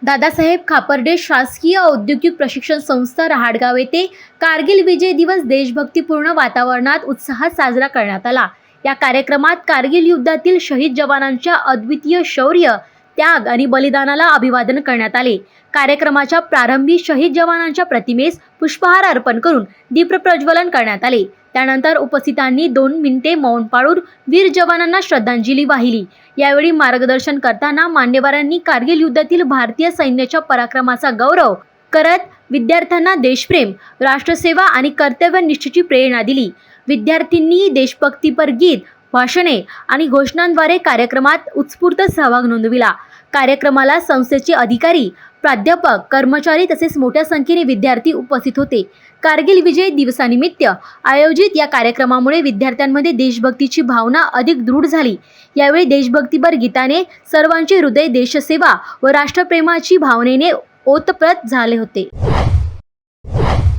दादासाहेब खापर्डे शासकीय औद्योगिक प्रशिक्षण संस्था रहाटगाव येथे कारगिल विजय दिवस देशभक्तीपूर्ण वातावरणात उत्साहात साजरा करण्यात आला। या कार्यक्रमात कारगिल युद्धातील शहीद जवानांच्या अद्वितीय शौर्य, त्याग आणि बलिदानाला अभिवादन करण्यात आले। कार्यक्रमाच्या प्रारंभी शहीद जवानांच्या प्रतिमेस पुष्पहार अर्पण करून दीपप्रज्वलन करण्यात आले। त्यानंतर उपस्थितांनी 2 मिनिटे मौन पाळून वीर जवानांना श्रद्धांजली वाहिली। यावेळी मार्गदर्शन करताना मान्यवरांनी कारगिल युद्धातील भारतीय सैन्याच्या पराक्रमाचा गौरव करत विद्यार्थ्यांना देशप्रेम, राष्ट्रसेवा आणि कर्तव्यनिष्ठेची प्रेरणा दिली। विद्यार्थ्यांनी देशभक्तीपर गीत, भाषणे आणि घोषणांद्वारे कार्यक्रमात उत्स्फूर्त सहभाग नोंदविला। कार्यक्रमाला संस्थेचे अधिकारी, प्राध्यापक, कर्मचारी तसेच मोठ्या संख्येने विद्यार्थी उपस्थित होते। कारगिल विजय दिवसानिमित्त आयोजित या कार्यक्रमामुळे विद्यार्थ्यांमध्ये देशभक्तीची भावना अधिक दृढ झाली। यावेळी देशभक्तीपर गीताने सर्वांचे हृदय देशसेवा व राष्ट्रप्रेमाची भावनेने ओतप्रोत झाले होते।